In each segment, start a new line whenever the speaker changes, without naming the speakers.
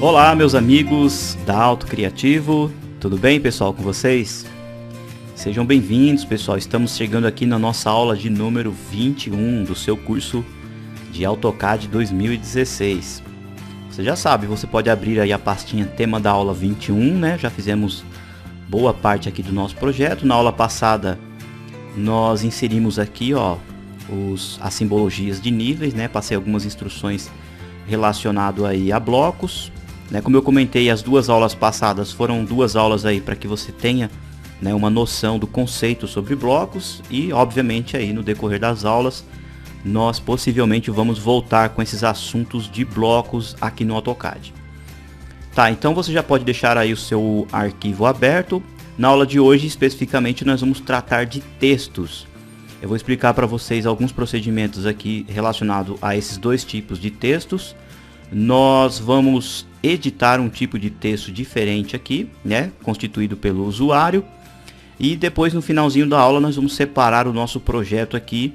Olá, meus amigos da Auto Criativo, tudo bem, pessoal, com vocês? Sejam bem-vindos, pessoal. Estamos chegando aqui na nossa aula de número 21 do seu curso de AutoCAD 2016. Você já sabe, você pode abrir aí a pastinha tema da aula 21, né? Já fizemos boa parte aqui do nosso projeto. Na aula passada nós inserimos aqui, ó, as simbologias de níveis, né? Passei algumas instruções relacionadas aí a blocos, né? Como eu comentei, as duas aulas passadas foram duas aulas aí para que você tenha, né, uma noção do conceito sobre blocos, e obviamente aí no decorrer das aulas nós possivelmente vamos voltar com esses assuntos de blocos aqui no AutoCAD. Tá, então você já pode deixar aí o seu arquivo aberto. Na aula de hoje especificamente nós vamos tratar de textos. Eu vou explicar para vocês alguns procedimentos aqui relacionados a esses dois tipos de textos. Nós vamos editar um tipo de texto diferente aqui, né, constituído pelo usuário. E depois, no finalzinho da aula, nós vamos separar o nosso projeto aqui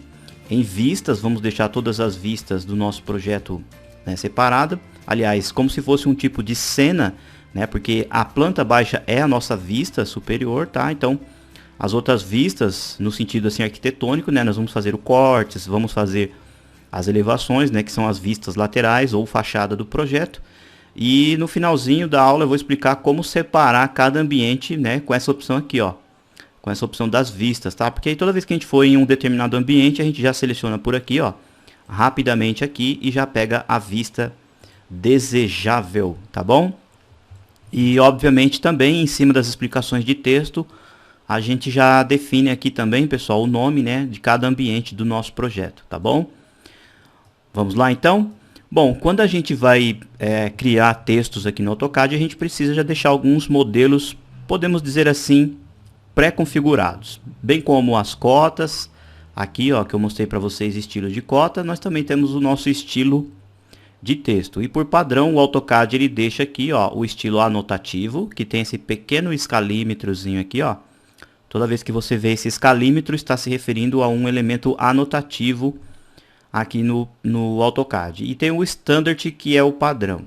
em vistas. Vamos deixar todas as vistas do nosso projeto, né, separada. Aliás, como se fosse um tipo de cena, né, porque a planta baixa é a nossa vista superior, tá? Então, as outras vistas, no sentido assim arquitetônico, né, nós vamos fazer o cortes, vamos fazer as elevações, né, que são as vistas laterais ou fachada do projeto. E no finalzinho da aula eu vou explicar como separar cada ambiente, né, com essa opção aqui, ó, com essa opção das vistas, tá? Porque aí toda vez que a gente for em um determinado ambiente, a gente já seleciona por aqui, ó, rapidamente aqui, e já pega a vista desejável, tá bom? E obviamente também em cima das explicações de texto, a gente já define aqui também, pessoal, o nome, né, de cada ambiente do nosso projeto, tá bom? Vamos lá então? Bom, quando a gente vai criar textos aqui no AutoCAD, a gente precisa já deixar alguns modelos, podemos dizer assim, pré-configurados, bem como as cotas. Aqui, ó, que eu mostrei para vocês estilo de cota, nós também temos o nosso estilo de texto. E por padrão, o AutoCAD ele deixa aqui, ó, o estilo anotativo, que tem esse pequeno escalímetrozinho aqui, ó. Toda vez que você vê esse escalímetro, está se referindo a um elemento anotativo aqui no AutoCAD. E tem o Standard, que é o padrão.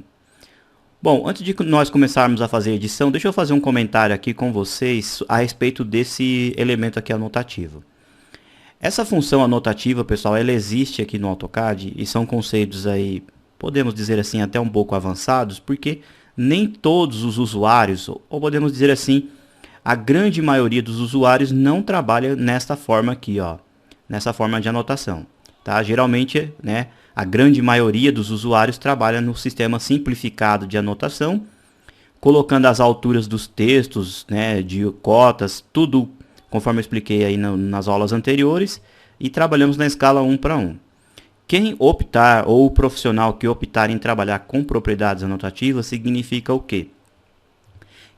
Bom, antes de nós começarmos a fazer a edição, deixa eu fazer um comentário aqui com vocês a respeito desse elemento aqui anotativo. Essa função anotativa, pessoal, ela existe aqui no AutoCAD e são conceitos aí, podemos dizer assim, até um pouco avançados, porque nem todos os usuários, ou podemos dizer assim, a grande maioria dos usuários não trabalha nesta forma aqui, ó, nessa forma de anotação, tá? Geralmente, né, a grande maioria dos usuários trabalha no sistema simplificado de anotação, colocando as alturas dos textos, né, de cotas, tudo conforme eu expliquei aí nas aulas anteriores, e trabalhamos na escala 1:1. Quem optar, ou o profissional que optar em trabalhar com propriedades anotativas, significa o quê?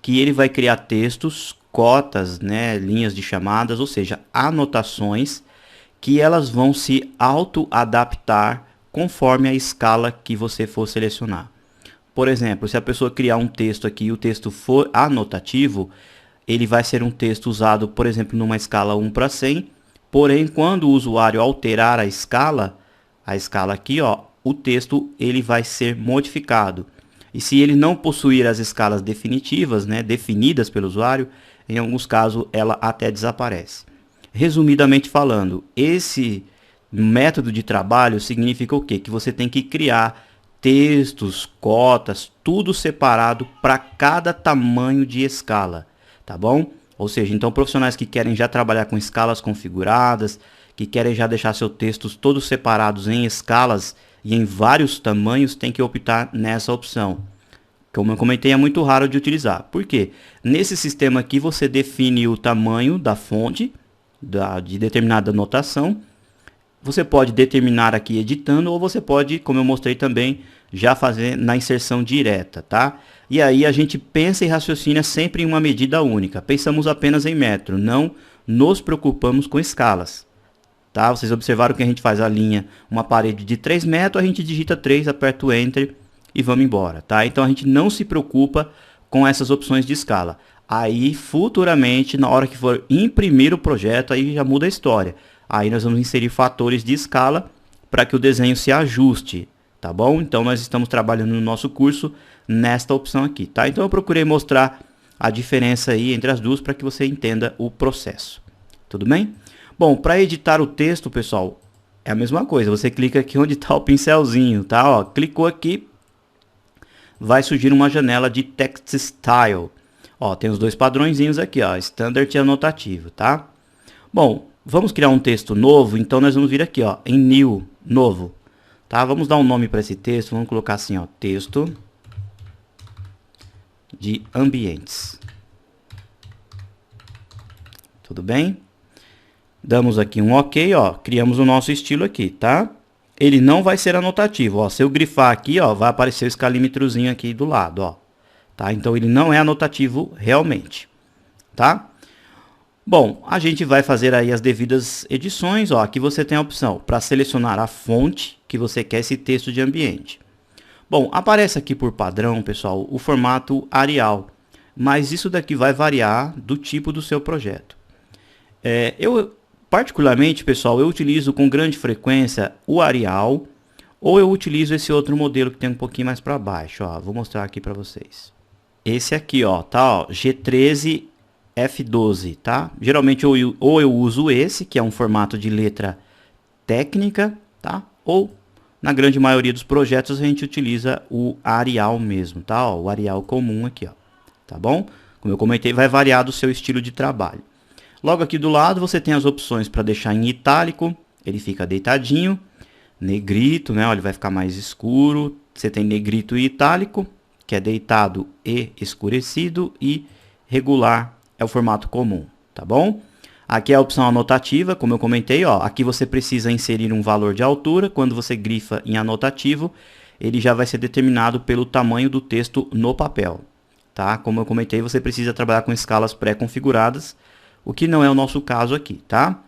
Que ele vai criar textos, cotas, né, linhas de chamadas, ou seja, anotações, que elas vão se auto-adaptar conforme a escala que você for selecionar. Por exemplo, se a pessoa criar um texto aqui e o texto for anotativo, ele vai ser um texto usado, por exemplo, numa escala 1:100, porém, quando o usuário alterar a escala aqui, ó, o texto ele vai ser modificado. E se ele não possuir as escalas definitivas, né, definidas pelo usuário, em alguns casos ela até desaparece. Resumidamente falando, esse método de trabalho significa o quê? Que você tem que criar textos, cotas, tudo separado para cada tamanho de escala, tá bom? Ou seja, então profissionais que querem já trabalhar com escalas configuradas, que querem já deixar seus textos todos separados em escalas e em vários tamanhos, tem que optar nessa opção. Como eu comentei, é muito raro de utilizar. Por quê? Nesse sistema aqui você define o tamanho da fonte de determinada anotação. Você pode determinar aqui editando, ou você pode, como eu mostrei também, já fazer na inserção direta, tá? E aí a gente pensa e raciocina sempre em uma medida única. Pensamos apenas em metro, não nos preocupamos com escalas. Tá? Vocês observaram que a gente faz a linha, uma parede de 3 metros, a gente digita 3, aperta o Enter e vamos embora, tá? Então a gente não se preocupa com essas opções de escala. Aí futuramente, na hora que for imprimir o projeto, aí já muda a história. Aí nós vamos inserir fatores de escala para que o desenho se ajuste, tá bom? Então nós estamos trabalhando no nosso curso nesta opção aqui, tá? Então eu procurei mostrar a diferença aí entre as duas para que você entenda o processo. Tudo bem? Bom, para editar o texto, pessoal, é a mesma coisa. Você clica aqui onde está o pincelzinho, tá? Ó, clicou aqui, vai surgir uma janela de Text Style. Ó, tem os dois padrõezinhos aqui, ó, Standard e Anotativo, tá? Bom, vamos criar um texto novo, então nós vamos vir aqui, ó, em New, novo, tá? Vamos dar um nome para esse texto, vamos colocar assim, ó, texto de ambientes. Tudo bem? Damos aqui um OK, ó, criamos o nosso estilo aqui, tá? Ele não vai ser anotativo, ó, se eu grifar aqui, ó, vai aparecer o escalímetrozinho aqui do lado, ó. Tá? Então ele não é anotativo realmente, tá? Bom, a gente vai fazer aí as devidas edições, ó, aqui você tem a opção para selecionar a fonte que você quer esse texto de ambiente. Bom, aparece aqui por padrão, pessoal, o formato Arial, mas isso daqui vai variar do tipo do seu projeto. Particularmente, pessoal, eu utilizo com grande frequência o Arial, ou eu utilizo esse outro modelo que tem um pouquinho mais para baixo, ó, vou mostrar aqui para vocês. Esse aqui, ó, tá, ó, G13 F12, tá? Geralmente ou eu uso esse, que é um formato de letra técnica, tá? Ou na grande maioria dos projetos a gente utiliza o Arial mesmo, tá? Ó, o Arial comum aqui, ó. Tá bom? Como eu comentei, vai variar do seu estilo de trabalho. Logo aqui do lado você tem as opções para deixar em itálico, ele fica deitadinho, negrito, né? Ó, ele vai ficar mais escuro. Você tem negrito e itálico, que é deitado e escurecido, e regular é o formato comum, tá bom? Aqui é a opção anotativa, como eu comentei, ó, aqui você precisa inserir um valor de altura. Quando você grifa em anotativo, ele já vai ser determinado pelo tamanho do texto no papel, tá? Como eu comentei, você precisa trabalhar com escalas pré-configuradas, o que não é o nosso caso aqui, tá?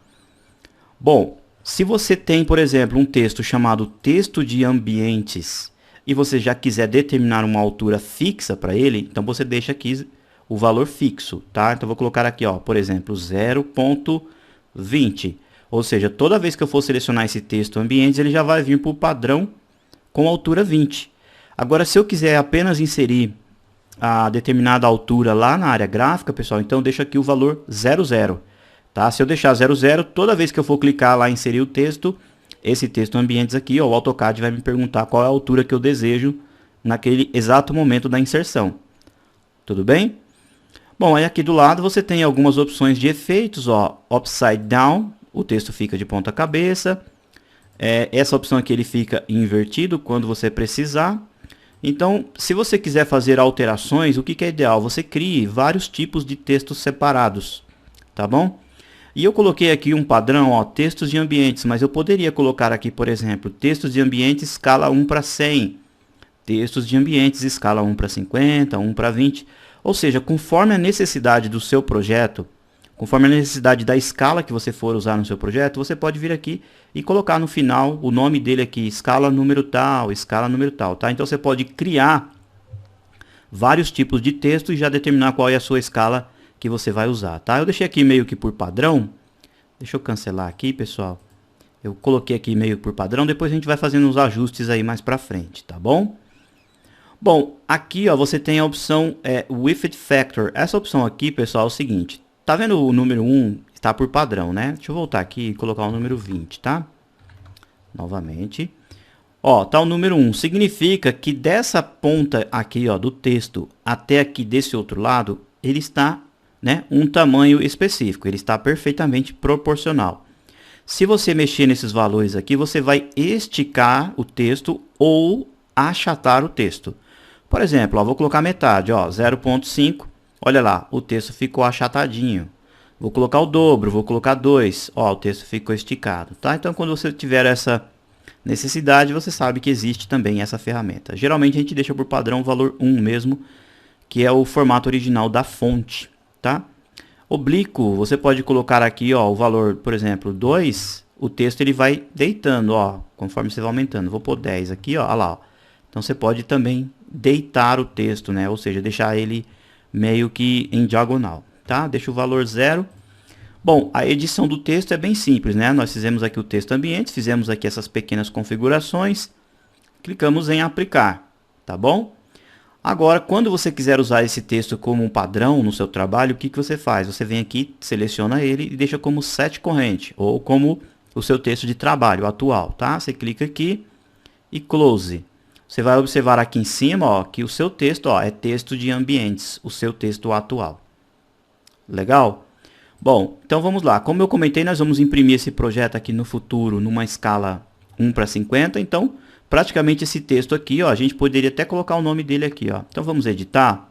Bom, se você tem, por exemplo, um texto chamado texto de ambientes, e você já quiser determinar uma altura fixa para ele, então você deixa aqui o valor fixo, tá? Então eu vou colocar aqui, ó, por exemplo, 0.20. Ou seja, toda vez que eu for selecionar esse texto ambientes, ele já vai vir por padrão com altura 20. Agora, se eu quiser apenas inserir a determinada altura lá na área gráfica, pessoal, então eu deixo aqui o valor 00, tá? Se eu deixar 00, toda vez que eu for clicar lá em inserir o texto, esse texto ambientes aqui, ó, o AutoCAD vai me perguntar qual é a altura que eu desejo naquele exato momento da inserção. Tudo bem? Bom, aí aqui do lado você tem algumas opções de efeitos, ó, Upside Down, o texto fica de ponta cabeça. Essa opção aqui ele fica invertido quando você precisar. Então, se você quiser fazer alterações, o que é ideal? Você crie vários tipos de textos separados, tá bom? E eu coloquei aqui um padrão, ó, textos de ambientes, mas eu poderia colocar aqui, por exemplo, textos de ambientes escala 1 para 100, textos de ambientes escala 1 para 50, 1 para 20, ou seja, conforme a necessidade do seu projeto, conforme a necessidade da escala que você for usar no seu projeto, você pode vir aqui e colocar no final o nome dele aqui, escala número tal, tá? Então você pode criar vários tipos de texto e já determinar qual é a sua escala que você vai usar, tá? Eu deixei aqui meio que por padrão. Deixa eu cancelar aqui, pessoal. Eu coloquei aqui meio por padrão, depois a gente vai fazendo os ajustes aí mais pra frente, tá bom? Bom, aqui ó, você tem a opção Width Factor. Essa opção aqui, pessoal, é o seguinte. Tá vendo o número 1? Está por padrão, né? Deixa eu voltar aqui e colocar o número 20, tá? Novamente. Ó, tá o número 1. Significa que dessa ponta aqui, ó, do texto até aqui desse outro lado, ele está, né, um tamanho específico. Ele está perfeitamente proporcional. Se você mexer nesses valores aqui, você vai esticar o texto ou achatar o texto. Por exemplo, ó, vou colocar metade, ó, 0.5. Olha lá, o texto ficou achatadinho. Vou colocar o dobro, vou colocar 2. Ó, o texto ficou esticado, tá? Então, quando você tiver essa necessidade, você sabe que existe também essa ferramenta. Geralmente, a gente deixa por padrão o valor 1 mesmo, que é o formato original da fonte, tá? Oblíquo, você pode colocar aqui, ó, o valor, por exemplo, 2. O texto ele vai deitando, ó, conforme você vai aumentando. Vou pôr 10 aqui, ó, olha lá, ó. Então, você pode também deitar o texto, né? Ou seja, deixar ele meio que em diagonal, tá? Deixa o valor 0. Bom, a edição do texto é bem simples, né? Nós fizemos aqui o texto ambiente, fizemos aqui essas pequenas configurações, clicamos em aplicar, tá bom? Agora, quando você quiser usar esse texto como um padrão no seu trabalho, o que você faz? Você vem aqui, seleciona ele e deixa como set corrente, ou como o seu texto de trabalho atual, tá? Você clica aqui e close. Você vai observar aqui em cima, ó, que o seu texto, ó, é texto de ambientes, o seu texto atual. Legal? Bom, então vamos lá. Como eu comentei, nós vamos imprimir esse projeto aqui no futuro numa escala 1:50. Então, praticamente esse texto aqui, ó, a gente poderia até colocar o nome dele aqui, ó. Então vamos editar.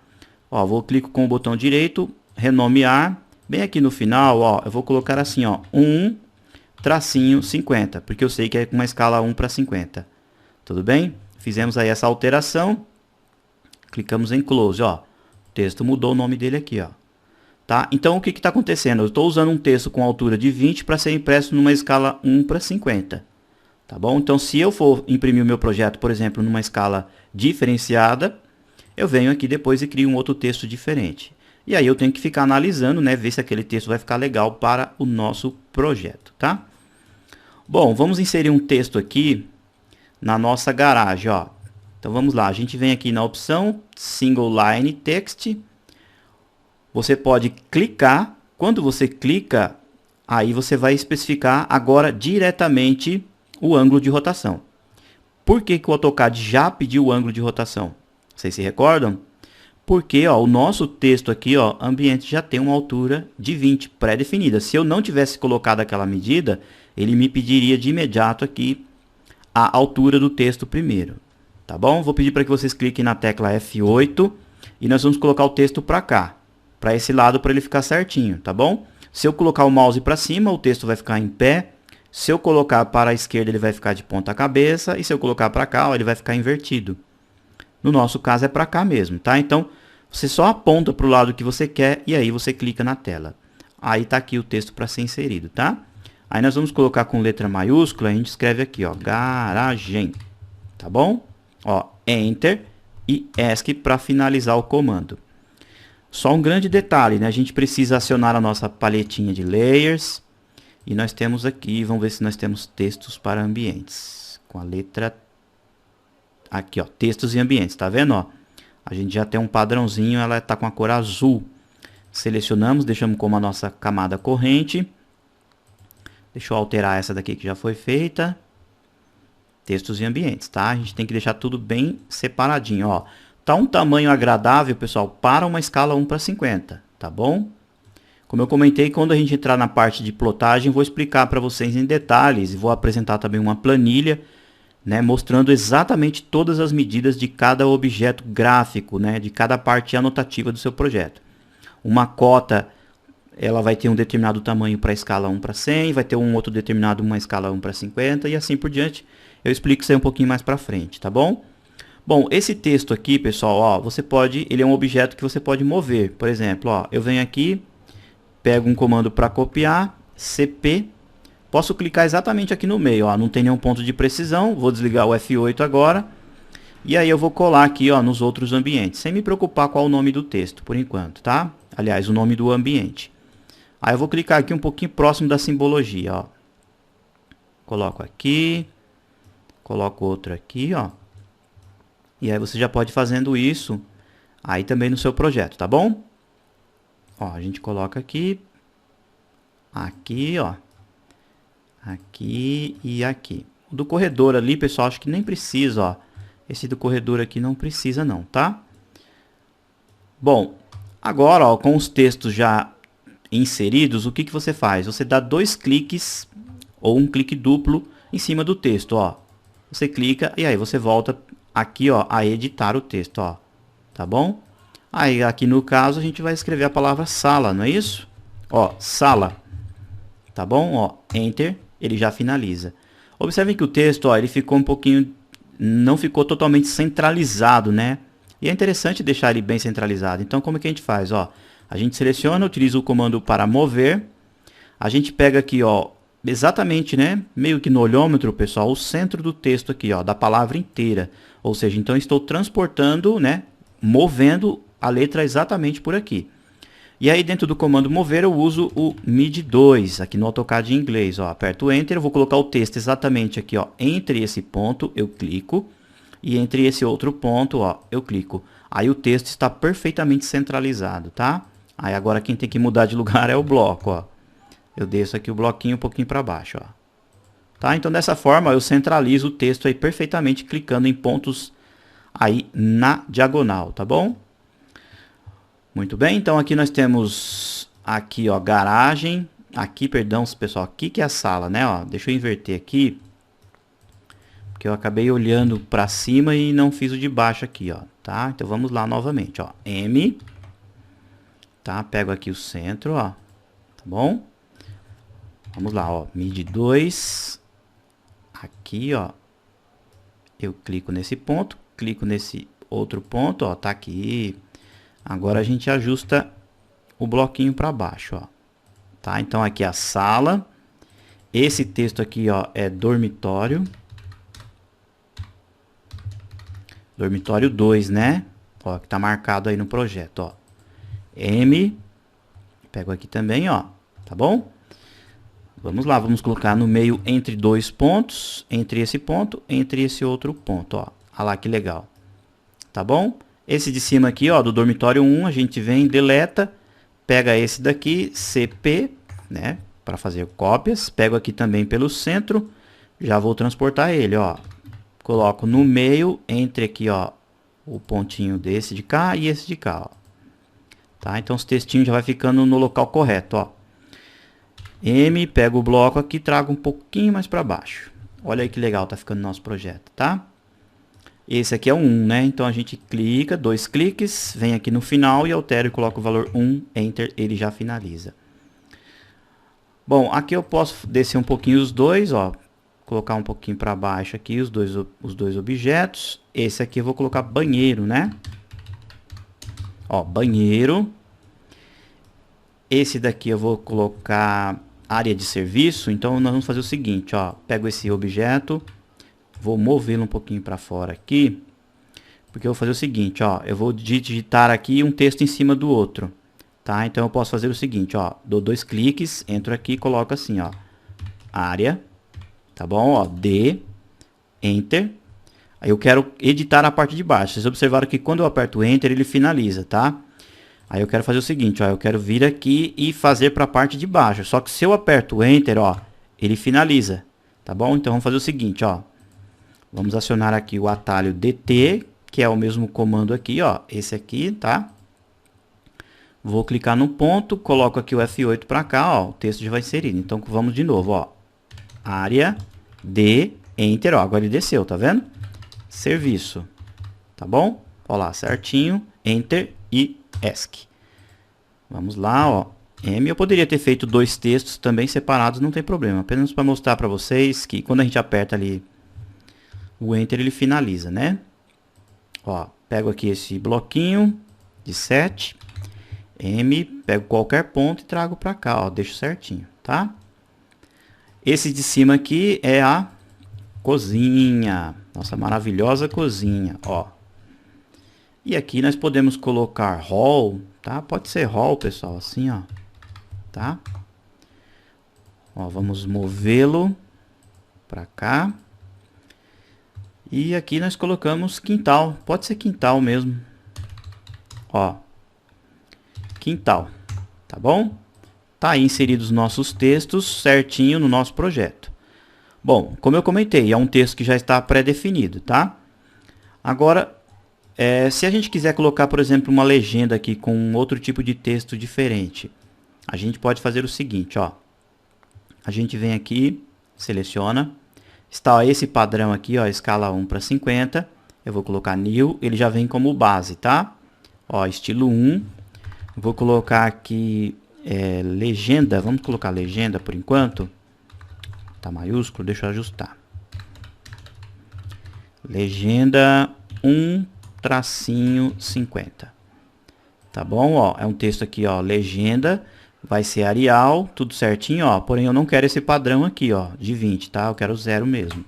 Ó, vou clicar com o botão direito, renomear. Bem aqui no final, ó, eu vou colocar assim, ó, 1-50, porque eu sei que é uma escala 1:50. Tudo bem? Fizemos aí essa alteração. Clicamos em close, ó. O texto mudou o nome dele aqui, ó. Tá? Então, o que está acontecendo? Eu estou usando um texto com altura de 20 para ser impresso numa escala 1:50. Tá bom? Então, se eu for imprimir o meu projeto, por exemplo, numa escala diferenciada, eu venho aqui depois e crio um outro texto diferente. E aí eu tenho que ficar analisando, né? Ver se aquele texto vai ficar legal para o nosso projeto, tá? Bom, vamos inserir um texto aqui na nossa garagem, ó. Então, vamos lá. A gente vem aqui na opção Single Line Text. Você pode clicar, quando você clica, aí você vai especificar agora diretamente o ângulo de rotação. Por que que o AutoCAD já pediu o ângulo de rotação? Vocês se recordam? Porque ó, o nosso texto aqui, ó, ambiente, já tem uma altura de 20 pré-definida. Se eu não tivesse colocado aquela medida, ele me pediria de imediato aqui a altura do texto primeiro. Tá bom? Vou pedir para que vocês cliquem na tecla F8 e nós vamos colocar o texto para cá. Para esse lado, para ele ficar certinho, tá bom? Se eu colocar o mouse para cima, o texto vai ficar em pé. Se eu colocar para a esquerda, ele vai ficar de ponta cabeça. E se eu colocar para cá, ó, ele vai ficar invertido. No nosso caso, é para cá mesmo, tá? Então, você só aponta para o lado que você quer e aí você clica na tela. Aí está aqui o texto para ser inserido, tá? Aí nós vamos colocar com letra maiúscula, a gente escreve aqui, ó, garagem, tá bom? Ó, Enter e ESC para finalizar o comando. Só um grande detalhe, né? A gente precisa acionar a nossa paletinha de layers. E nós temos aqui, vamos ver se nós temos textos para ambientes. Com a letra... Aqui, ó, textos e ambientes, tá vendo, ó? A gente já tem um padrãozinho, ela está com a cor azul. Selecionamos, deixamos como a nossa camada corrente. Deixa eu alterar essa daqui que já foi feita. Textos e ambientes, tá? A gente tem que deixar tudo bem separadinho, ó. Tá um tamanho agradável, pessoal, para uma escala 1:50, tá bom? Como eu comentei, quando a gente entrar na parte de plotagem, vou explicar para vocês em detalhes e vou apresentar também uma planilha, né, mostrando exatamente todas as medidas de cada objeto gráfico, né, de cada parte anotativa do seu projeto. Uma cota, ela vai ter um determinado tamanho para a escala 1:100, vai ter um outro determinado uma escala 1:50 e assim por diante. Eu explico isso aí um pouquinho mais para frente, tá bom? Bom, esse texto aqui, pessoal, ó, você pode, ele é um objeto que você pode mover. Por exemplo, ó, eu venho aqui, pego um comando para copiar, CP, posso clicar exatamente aqui no meio, ó, não tem nenhum ponto de precisão, vou desligar o F8 agora, e aí eu vou colar aqui, ó, nos outros ambientes, sem me preocupar qual o nome do texto, por enquanto, tá? Aliás, o nome do ambiente. Aí eu vou clicar aqui um pouquinho próximo da simbologia, ó. Coloco aqui, coloco outro aqui, ó. E aí você já pode ir fazendo isso aí também no seu projeto, tá bom? Ó, a gente coloca aqui, aqui, ó, aqui e aqui. O do corredor ali, pessoal, acho que nem precisa, ó. Esse do corredor aqui não precisa não, tá? Bom, agora, ó, com os textos já inseridos, o que que você faz? Você dá 2 cliques ou um clique duplo em cima do texto, ó. Você clica e aí você volta aqui, ó, a editar o texto, ó, tá bom? Aí aqui no caso a gente vai escrever a palavra sala, não é isso? Ó, sala, tá bom? Ó, Enter, ele já finaliza. Observem que o texto, ó, ele ficou um pouquinho, não ficou totalmente centralizado, né? E é interessante deixar ele bem centralizado. Então como é que a gente faz, ó? A gente seleciona, utiliza o comando para mover. A gente pega aqui, ó, exatamente, né, meio que no olhômetro, pessoal, o centro do texto aqui, ó, da palavra inteira. Ou seja, então estou transportando, né, movendo a letra exatamente por aqui. E aí dentro do comando mover eu uso o MID2, aqui no AutoCAD em inglês, ó. Aperto Enter, eu vou colocar o texto exatamente aqui, ó, entre esse ponto, eu clico. e entre esse outro ponto, ó, eu clico. Aí o texto está perfeitamente centralizado, tá? Aí agora quem tem que mudar de lugar é o bloco, ó. Eu desço aqui o bloquinho um pouquinho para baixo, ó. Tá? Então dessa forma eu centralizo o texto aí perfeitamente clicando em pontos aí na diagonal, tá bom? Muito bem, então aqui nós temos aqui, ó, garagem. Aqui, perdão, pessoal, aqui que é a sala, né? Ó, deixa eu inverter aqui, porque eu acabei olhando para cima e não fiz o de baixo aqui, ó, tá? Então vamos lá novamente, ó, M, tá? Pego aqui o centro, ó, tá bom? Vamos lá, ó, mid 2, aqui, ó, eu clico nesse ponto, clico nesse outro ponto, ó, tá aqui. Agora a gente ajusta o bloquinho para baixo, ó. Tá? Então aqui a sala. Esse texto aqui, ó, é dormitório. Dormitório 2, né? Ó, que tá marcado aí no projeto, ó. M. Pego aqui também, ó. Tá bom? Vamos lá, vamos colocar no meio entre dois pontos, entre esse ponto, entre esse outro ponto, ó. Olha lá que legal. Tá bom? Esse de cima aqui, ó, do dormitório 1, a gente vem, deleta, pega esse daqui, CP, né, para fazer cópias. Pego aqui também pelo centro, já vou transportar ele, ó. Coloco no meio, entre aqui, ó, o pontinho desse de cá e esse de cá, ó. Tá? Então os textinhos já vai ficando no local correto, ó. M, pego o bloco aqui, trago um pouquinho mais para baixo. Olha aí que legal tá ficando nosso projeto, tá? Esse aqui é o 1, né? Então a gente clica, 2 cliques, vem aqui no final e altero e coloco o valor 1, Enter, ele já finaliza. Bom, aqui eu posso descer um pouquinho os dois, ó. Colocar um pouquinho para baixo aqui os dois objetos. Esse aqui eu vou colocar banheiro, né? Ó, banheiro. Esse daqui eu vou colocar área de serviço. Então nós vamos fazer o seguinte, ó. Pego esse objeto, vou movê-lo um pouquinho para fora aqui, porque eu vou fazer o seguinte, ó, eu vou digitar aqui um texto em cima do outro, tá? Então eu posso fazer o seguinte, ó, dou 2 cliques, entro aqui e coloco assim, ó, área, tá bom? Ó, D, Enter. Aí eu quero editar a parte de baixo. Vocês observaram que quando eu aperto Enter, ele finaliza, tá? Aí eu quero fazer o seguinte, ó, eu quero vir aqui e fazer para a parte de baixo. Só que se eu aperto Enter, ó, ele finaliza, tá bom? Então vamos fazer o seguinte, ó. Vamos acionar aqui o atalho DT, que é o mesmo comando aqui, ó. Esse aqui, tá? Vou clicar no ponto, coloco aqui o F8 para cá, ó. O texto já vai inserido. Então vamos de novo, ó. Área, D, Enter, ó. Agora ele desceu, tá vendo? Serviço, tá bom? Ó lá, certinho. Enter e ESC. Vamos lá, ó. M, eu poderia ter feito 2 textos também separados, não tem problema. Apenas para mostrar para vocês que quando a gente aperta ali o Enter, ele finaliza, né? Ó, pego aqui esse bloquinho de 7. M, pego qualquer ponto e trago para cá, ó. Deixo certinho, tá? Esse de cima aqui é a cozinha. Nossa maravilhosa cozinha, ó. E aqui nós podemos colocar hall, tá? Pode ser hall, pessoal, assim, ó. Tá? Ó, vamos movê-lo para cá. E aqui nós colocamos quintal. Pode ser quintal mesmo. Ó. Quintal. Tá bom? Tá aí inseridos os nossos textos certinho no nosso projeto. Bom, como eu comentei, é um texto que já está pré-definido, tá? Agora, se a gente quiser colocar, por exemplo, uma legenda aqui com outro tipo de texto diferente, a gente pode fazer o seguinte, ó. A gente vem aqui, seleciona. Está esse padrão aqui, ó, escala 1 para 50. Eu vou colocar New, ele já vem como base, tá? Ó, estilo 1. Vou colocar aqui legenda, vamos colocar legenda por enquanto. Tá maiúsculo, deixa eu ajustar. Legenda 1-50. Tá bom? Ó, é um texto aqui, ó, legenda. Vai ser Arial, tudo certinho, ó. Porém, eu não quero esse padrão aqui, ó, de 20, tá? Eu quero 0 mesmo.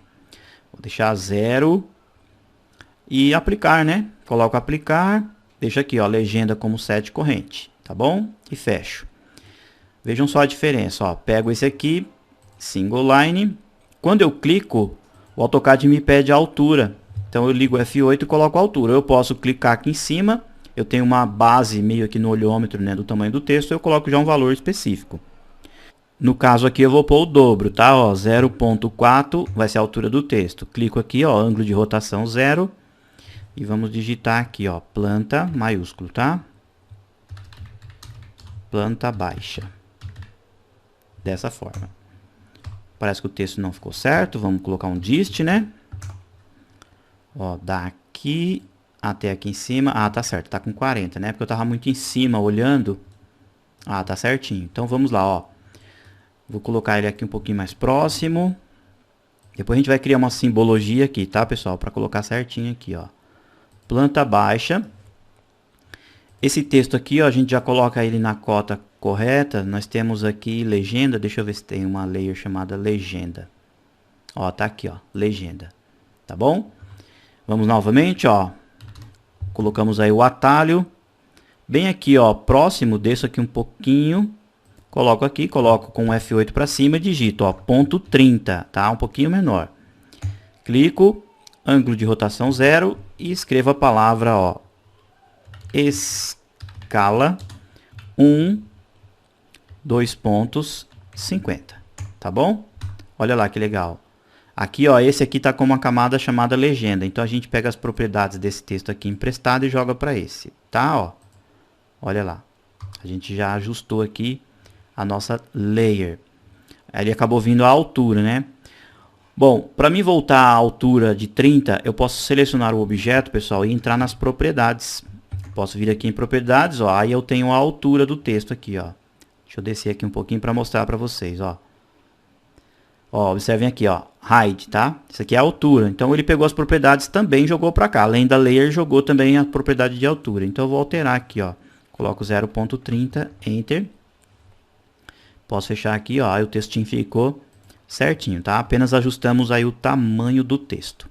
Vou deixar 0 e aplicar, né? Coloco aplicar, deixo aqui, ó, legenda como 7 corrente, tá bom? E fecho. Vejam só a diferença, ó. Pego esse aqui, single line. Quando eu clico, o AutoCAD me pede a altura. Então eu ligo o F8 e coloco a altura. Eu posso clicar aqui em cima, eu tenho uma base meio aqui no olhômetro, né, do tamanho do texto, eu coloco já um valor específico. No caso aqui eu vou pôr o dobro, tá? 0.4 vai ser a altura do texto. Clico aqui, ó, ângulo de rotação 0. E vamos digitar aqui, ó, planta maiúsculo, tá? Planta baixa. Dessa forma. Parece que o texto não ficou certo. Vamos colocar um dist, né? Ó, daqui até aqui em cima. Ah, tá certo. Tá com 40, né? Porque eu tava muito em cima olhando. Ah, tá certinho. Então vamos lá, ó. Vou colocar ele aqui um pouquinho mais próximo. Depois a gente vai criar uma simbologia aqui, tá, pessoal? Para colocar certinho aqui, ó. Planta baixa. Esse texto aqui, ó, a gente já coloca ele na cota correta. Nós temos aqui legenda. Deixa eu ver se tem uma layer chamada legenda. Ó, tá aqui, ó, legenda. Tá bom? Vamos novamente, ó. Colocamos aí o atalho. Bem aqui, ó, próximo, desço aqui um pouquinho. Coloco aqui, coloco com o F8 para cima e digito, ó, ponto 30, tá? Um pouquinho menor. Clico, ângulo de rotação 0 e escrevo a palavra, ó, escala 1, 2 pontos, 50, tá bom? Olha lá que legal. Aqui, ó, esse aqui tá com uma camada chamada legenda. Então a gente pega as propriedades desse texto aqui emprestado e joga para esse, tá? Ó, olha lá. A gente já ajustou aqui a nossa layer. Ele acabou vindo a altura, né? Bom, para mim voltar à altura de 30, eu posso selecionar o objeto, pessoal, e entrar nas propriedades. Posso vir aqui em propriedades, ó, aí eu tenho a altura do texto aqui, ó. Deixa eu descer aqui um pouquinho para mostrar para vocês, ó. Ó, observem aqui, ó, height, tá? Isso aqui é a altura. Então ele pegou as propriedades também e jogou para cá. Além da layer, jogou também a propriedade de altura. Então eu vou alterar aqui, ó. Coloco 0.30, enter. Posso fechar aqui, ó, aí o textinho ficou certinho, tá? Apenas ajustamos aí o tamanho do texto.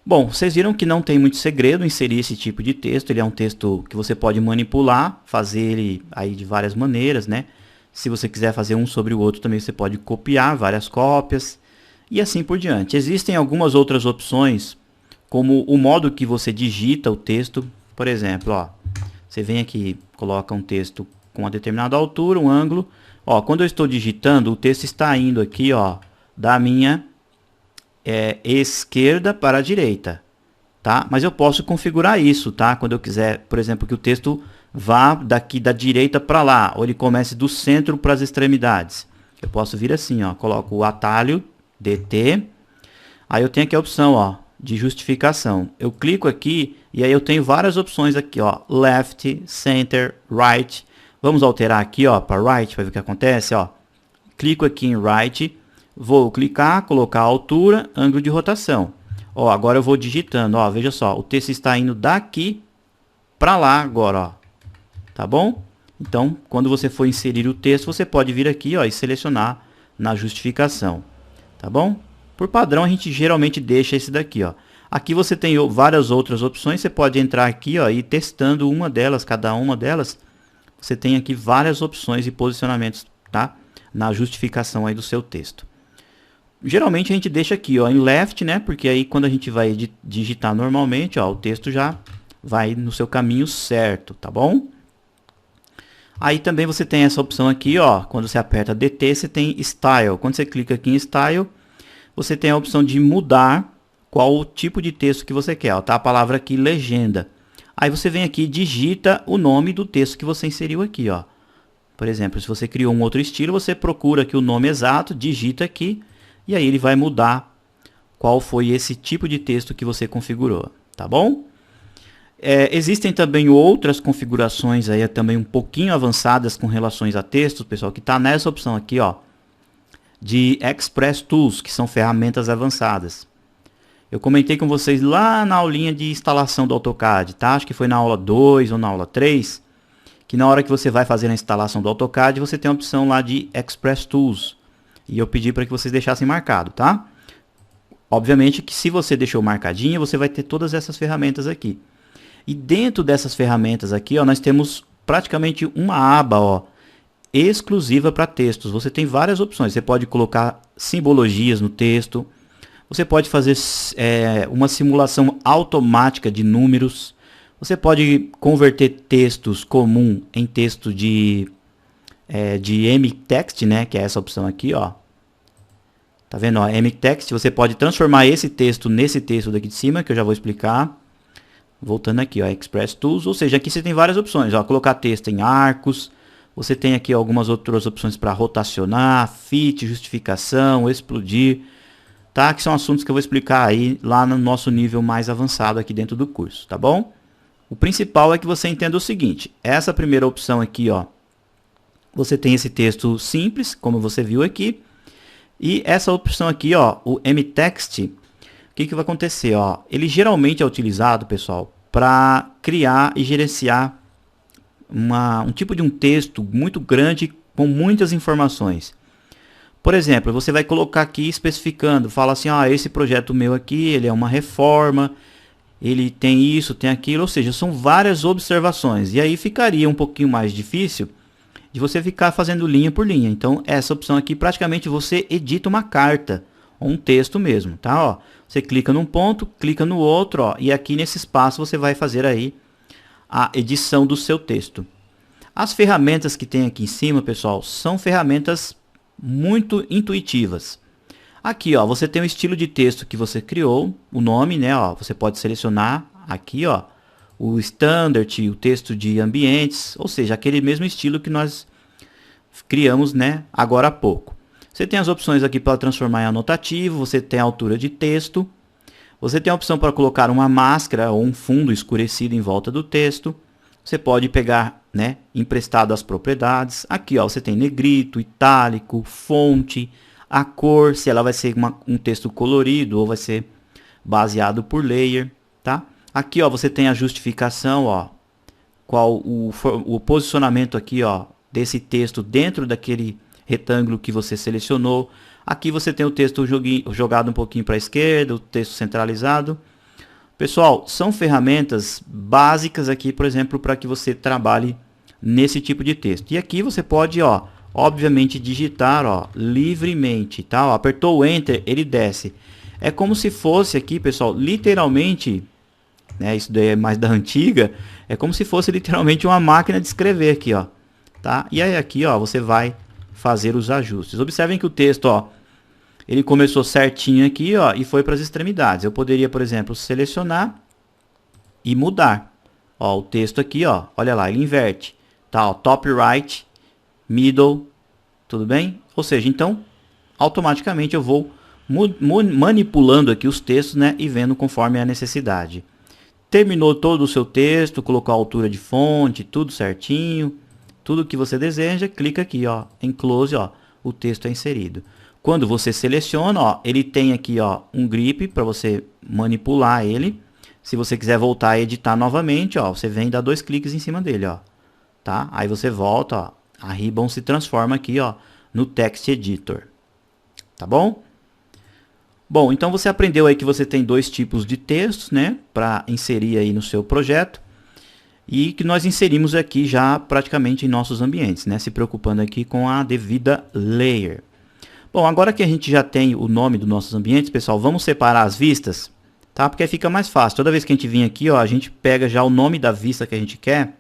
Bom, vocês viram que não tem muito segredo inserir esse tipo de texto. Ele é um texto que você pode manipular, fazer ele aí de várias maneiras, né? Se você quiser fazer um sobre o outro, também você pode copiar várias cópias e assim por diante. Existem algumas outras opções, como o modo que você digita o texto. Por exemplo, ó, você vem aqui, coloca um texto com uma determinada altura, um ângulo. Ó, quando eu estou digitando, o texto está indo aqui, ó, da minha esquerda para a direita, tá? Mas eu posso configurar isso, tá? Quando eu quiser, por exemplo, que o texto vá daqui da direita para lá, ou ele comece do centro para as extremidades. Eu posso vir assim, ó, coloco o atalho DT. Aí eu tenho aqui a opção, ó, de justificação. Eu clico aqui e aí eu tenho várias opções aqui, ó, left, center, right. Vamos alterar aqui, ó, para right, para ver o que acontece, ó. Clico aqui em right, vou clicar, colocar a altura, ângulo de rotação. Ó, agora eu vou digitando, ó, veja só, o texto está indo daqui para lá agora, ó. Tá bom? Então, quando você for inserir o texto, você pode vir aqui, ó, e selecionar na justificação. Tá bom? Por padrão, a gente geralmente deixa esse daqui, ó. Aqui você tem várias outras opções, você pode entrar aqui, ó, e ir testando uma delas, cada uma delas. Você tem aqui várias opções e posicionamentos, tá? Na justificação aí do seu texto. Geralmente a gente deixa aqui, ó, em left, né? Porque aí quando a gente vai digitar normalmente, ó, o texto já vai no seu caminho certo, tá bom? Aí também você tem essa opção aqui, ó, quando você aperta DT, você tem Style. Quando você clica aqui em Style, você tem a opção de mudar qual o tipo de texto que você quer, ó, tá? A palavra aqui, legenda. Aí você vem aqui e digita o nome do texto que você inseriu aqui, ó. Por exemplo, se você criou um outro estilo, você procura aqui o nome exato, digita aqui, e aí ele vai mudar qual foi esse tipo de texto que você configurou, tá bom? Existem também outras configurações aí também um pouquinho avançadas com relações a textos, pessoal, que está nessa opção aqui, ó, de Express Tools, que são ferramentas avançadas. Eu comentei com vocês lá na aulinha de instalação do AutoCAD, tá? Acho que foi na aula 2 ou na aula 3, que na hora que você vai fazer a instalação do AutoCAD, você tem a opção lá de Express Tools. E eu pedi para que vocês deixassem marcado, tá? Obviamente que se você deixou marcadinho, você vai ter todas essas ferramentas aqui. E dentro dessas ferramentas aqui, ó, nós temos praticamente uma aba, ó, exclusiva para textos. Você tem várias opções. Você pode colocar simbologias no texto. Você pode fazer uma simulação automática de números. Você pode converter textos comum em texto de mText, né? Que é essa opção aqui, ó. Tá vendo? Ó, mText, você pode transformar esse texto nesse texto daqui de cima, que eu já vou explicar. Voltando aqui, ó, Express Tools, ou seja, aqui você tem várias opções, ó, colocar texto em arcos, você tem aqui algumas outras opções para rotacionar, fit, justificação, explodir, tá? Que são assuntos que eu vou explicar aí lá no nosso nível mais avançado aqui dentro do curso, tá bom? O principal é que você entenda o seguinte, essa primeira opção aqui, ó, você tem esse texto simples, como você viu aqui, e essa opção aqui, ó, o mText, o que vai acontecer? Ó? Ele geralmente é utilizado, pessoal, para criar e gerenciar um tipo de um texto muito grande com muitas informações. Por exemplo, você vai colocar aqui especificando, fala assim, esse projeto meu aqui, ele é uma reforma, ele tem isso, tem aquilo, ou seja, são várias observações. E aí ficaria um pouquinho mais difícil de você ficar fazendo linha por linha. Então, essa opção aqui, praticamente você edita uma carta, ou um texto mesmo, tá? Ó, você clica num ponto, clica no outro, ó, e aqui nesse espaço você vai fazer aí a edição do seu texto. As ferramentas que tem aqui em cima, pessoal, são ferramentas muito intuitivas. Aqui, ó, você tem o estilo de texto que você criou, o nome, né? Ó, você pode selecionar aqui, ó, o standard, o texto de ambientes, ou seja, aquele mesmo estilo que nós criamos, né, agora há pouco. Você tem as opções aqui para transformar em anotativo, você tem a altura de texto, você tem a opção para colocar uma máscara ou um fundo escurecido em volta do texto. Você pode pegar, né, emprestado as propriedades. Aqui, ó, você tem negrito, itálico, fonte, a cor, se ela vai ser um texto colorido ou vai ser baseado por layer, tá? Aqui, ó, você tem a justificação, ó, qual o posicionamento aqui, ó, desse texto dentro daquele retângulo que você selecionou. Aqui você tem o texto jogado um pouquinho para a esquerda, o texto centralizado. Pessoal, são ferramentas básicas aqui, por exemplo, para que você trabalhe nesse tipo de texto. E aqui você pode, ó, obviamente digitar, ó, livremente, tá? Ó, apertou o Enter, ele desce. É como se fosse aqui, pessoal, literalmente, né, isso daí é mais da antiga, é como se fosse literalmente uma máquina de escrever aqui, ó, tá? E aí aqui, ó, você vai fazer os ajustes. Observem que o texto, ó, ele começou certinho aqui, ó, e foi para as extremidades. Eu poderia, por exemplo, selecionar e mudar. Ó, o texto aqui, ó, olha lá, ele inverte. Tá, ó, top right, middle, tudo bem? Ou seja, então, automaticamente eu vou manipulando aqui os textos, né, e vendo conforme a necessidade. Terminou todo o seu texto, colocou a altura de fonte, tudo certinho. Tudo que você deseja, clica aqui, ó, em close, ó, o texto é inserido. Quando você seleciona, ó, ele tem aqui, ó, um grip para você manipular ele. Se você quiser voltar a editar novamente, ó, você vem e dá 2 cliques em cima dele, ó, tá? Aí você volta, ó, a Ribbon se transforma aqui, ó, no Text Editor, tá bom? Bom, então você aprendeu aí que você tem 2 tipos de textos, né, para inserir aí no seu projeto. E que nós inserimos aqui já praticamente em nossos ambientes, né? Se preocupando aqui com a devida layer. Bom, agora que a gente já tem o nome dos nossos ambientes, pessoal, vamos separar as vistas, tá? Porque fica mais fácil. Toda vez que a gente vir aqui, ó, a gente pega já o nome da vista que a gente quer.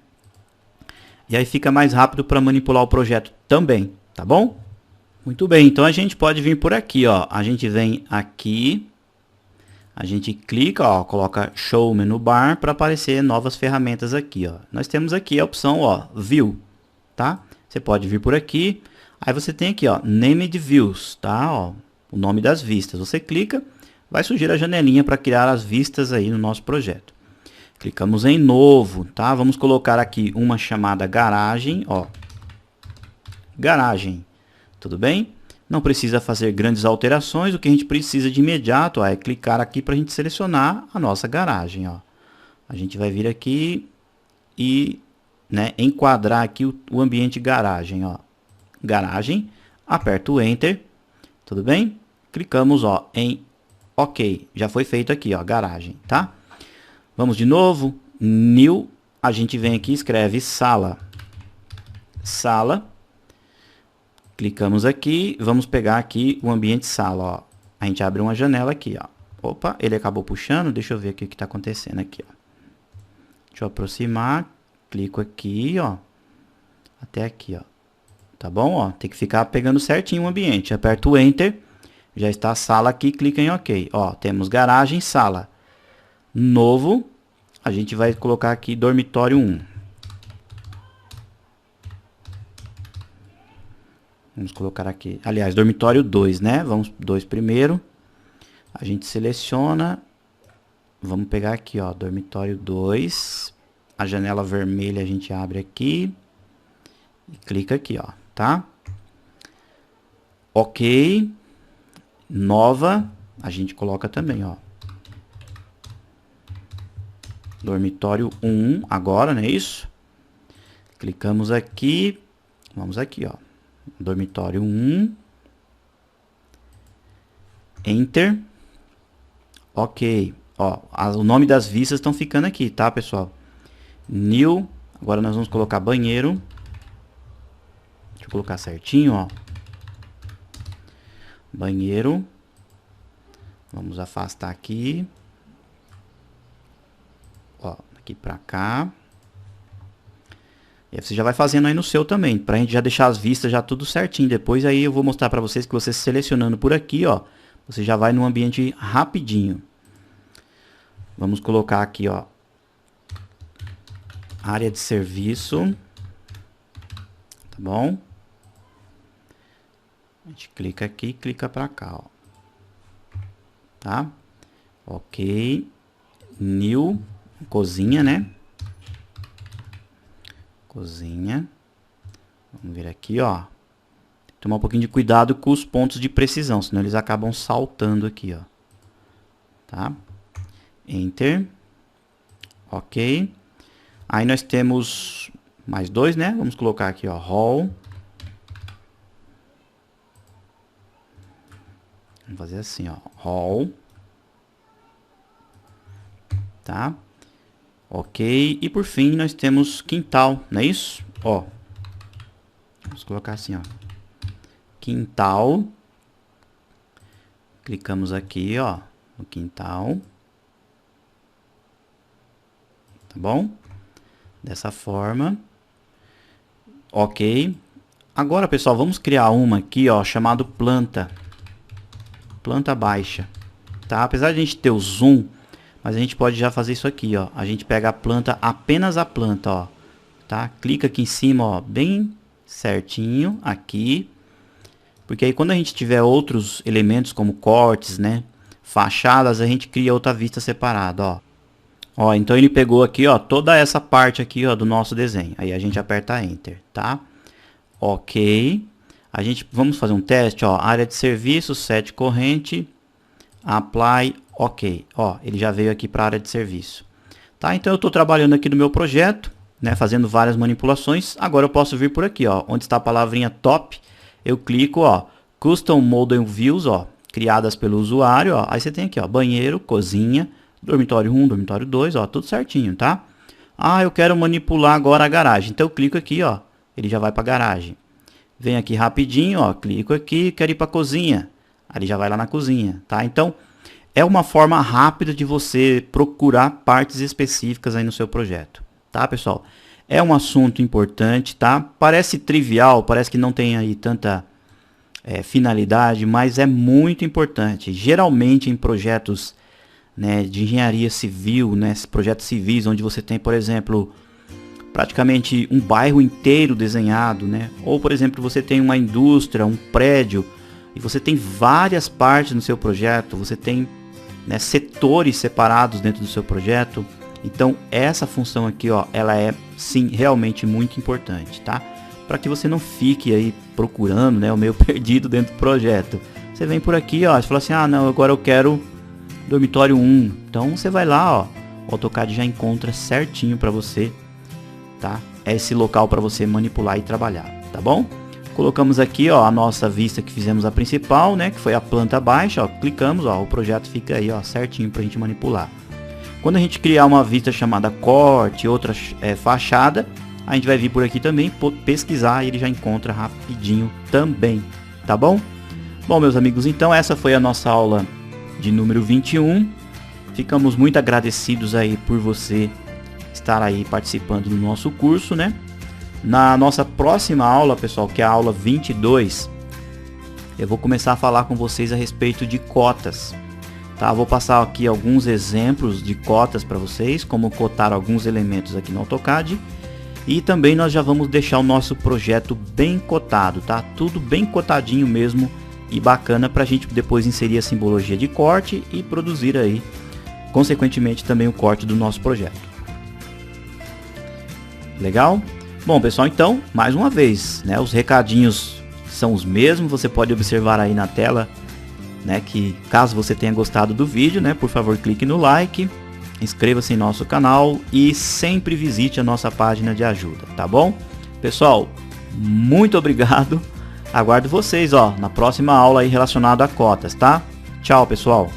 E aí fica mais rápido para manipular o projeto também, tá bom? Muito bem, então a gente pode vir por aqui, ó. A gente vem aqui. A gente clica, ó, coloca Show Menu Bar para aparecer novas ferramentas aqui, ó. Nós temos aqui a opção, ó, View, tá? Você pode vir por aqui. Aí você tem aqui, ó, Named Views, tá? Ó, o nome das vistas. Você clica, vai surgir a janelinha para criar as vistas aí no nosso projeto. Clicamos em Novo, tá? Vamos colocar aqui uma chamada Garagem, ó. Garagem, tudo bem? Não precisa fazer grandes alterações, o que a gente precisa de imediato, ó, é clicar aqui para a gente selecionar a nossa garagem, ó. A gente vai vir aqui e, né, enquadrar aqui o ambiente garagem, ó. Garagem, aperta o Enter, tudo bem? Clicamos, ó, em OK, já foi feito aqui, ó, garagem, tá? Vamos de novo, New, a gente vem aqui e escreve sala, sala. Clicamos aqui, vamos pegar aqui o ambiente sala, ó. a gente abre uma janela aqui, ó. Opa, ele acabou puxando, deixa eu ver aqui o que tá acontecendo aqui, ó. Deixa eu aproximar, clico aqui, ó, até aqui, ó. Tá bom, ó, tem que ficar pegando certinho o ambiente. Aperto o Enter, já está a sala aqui, clica em OK. Ó, temos garagem, sala. Novo, a gente vai colocar aqui dormitório 1. Vamos colocar aqui, aliás, dormitório 2, né? Vamos 2 primeiro. A gente seleciona, vamos pegar aqui, ó, dormitório 2. A janela vermelha a gente abre aqui e clica aqui, ó, tá? OK. Nova, a gente coloca também, ó. Dormitório 1 agora, não é isso? Clicamos aqui, vamos aqui, ó. Dormitório 1. Enter. OK. Ó, o nome das vistas estão ficando aqui, tá, pessoal? New. Agora nós vamos colocar banheiro. Deixa eu colocar certinho, ó. Banheiro. Vamos afastar aqui. Ó, aqui pra cá. E aí você já vai fazendo aí no seu também, pra gente já deixar as vistas já tudo certinho. Depois aí eu vou mostrar pra vocês que você selecionando por aqui, ó, você já vai no ambiente rapidinho. Vamos colocar aqui, ó, área de serviço. Tá bom? A gente clica aqui e clica pra cá, ó. Tá? OK. New. Cozinha, né? Cozinha. Vamos ver aqui, ó. Tomar um pouquinho de cuidado com os pontos de precisão, senão eles acabam saltando aqui, ó. Tá? Enter. OK. Aí nós temos mais 2, né? Vamos colocar aqui, ó, hall. Vamos fazer assim, ó, hall. Tá? OK. E por fim nós temos quintal, não é isso? Ó. Vamos colocar assim, ó. Quintal. Clicamos aqui, ó, no quintal. Tá bom? Dessa forma. OK. Agora, pessoal, vamos criar uma aqui, ó, chamado planta. Planta baixa. Tá? Apesar de a gente ter o zoom, mas a gente pode já fazer isso aqui, ó. A gente pega a planta, apenas a planta, ó. Tá? Clica aqui em cima, ó, bem certinho, aqui. Porque aí quando a gente tiver outros elementos como cortes, né, fachadas, a gente cria outra vista separada, ó. Ó, então ele pegou aqui, ó, toda essa parte aqui, ó, do nosso desenho. Aí a gente aperta Enter, tá? OK. A gente, vamos fazer um teste, ó, área de serviço, set corrente, apply, OK. Ó, ele já veio aqui para a área de serviço. Tá? Então eu estou trabalhando aqui no meu projeto, né, fazendo várias manipulações. Agora eu posso vir por aqui, ó, onde está a palavrinha top. Eu clico, ó, Custom Model Views, ó, criadas pelo usuário, ó. Aí você tem aqui, ó, banheiro, cozinha, dormitório 1, dormitório 2, ó, tudo certinho, tá? Ah, eu quero manipular agora a garagem. Então eu clico aqui, ó, ele já vai para a garagem. Vem aqui rapidinho, ó, clico aqui, quero ir para a cozinha. Aí ele já vai lá na cozinha, tá? Então, é uma forma rápida de você procurar partes específicas aí no seu projeto, tá, pessoal? É um assunto importante, tá? Parece trivial, parece que não tem aí tanta finalidade, mas é muito importante. Geralmente em projetos, né, de engenharia civil, né, projetos civis, onde você tem, por exemplo, praticamente um bairro inteiro desenhado, né? Ou, por exemplo, você tem uma indústria, um prédio, e você tem várias partes no seu projeto, você tem, né, setores separados dentro do seu projeto. Então, essa função aqui, ó, ela é, sim, realmente muito importante, tá? Para que você não fique aí procurando, né, o meio perdido dentro do projeto. Você vem por aqui, ó, você fala assim, ah, não, agora eu quero dormitório 1. Então, você vai lá, ó, o AutoCAD já encontra certinho para você, tá? É esse local para você manipular e trabalhar, tá bom? Colocamos aqui, ó, a nossa vista que fizemos a principal, né, que foi a planta baixa, ó, clicamos, ó, o projeto fica aí, ó, certinho pra gente manipular. Quando a gente criar uma vista chamada corte, outra fachada, a gente vai vir por aqui também, pesquisar e ele já encontra rapidinho também, tá bom? Bom, meus amigos, então essa foi a nossa aula de número 21. Ficamos muito agradecidos aí por você estar aí participando do nosso curso, né? Na nossa próxima aula, pessoal, que é a aula 22, eu vou começar a falar com vocês a respeito de cotas, tá? Vou passar aqui alguns exemplos de cotas para vocês, como cotar alguns elementos aqui no AutoCAD. E também nós já vamos deixar o nosso projeto bem cotado, tá? Tudo bem cotadinho mesmo e bacana para a gente depois inserir a simbologia de corte e produzir aí, consequentemente, também o corte do nosso projeto. Legal? Bom, pessoal, então, mais uma vez, né? Os recadinhos são os mesmos, você pode observar aí na tela, né? Que caso você tenha gostado do vídeo, né? Por favor, clique no like. Inscreva-se em nosso canal e sempre visite a nossa página de ajuda, tá bom? Pessoal, muito obrigado. Aguardo vocês, na próxima aula aí relacionada a cotas, tá? Tchau, pessoal.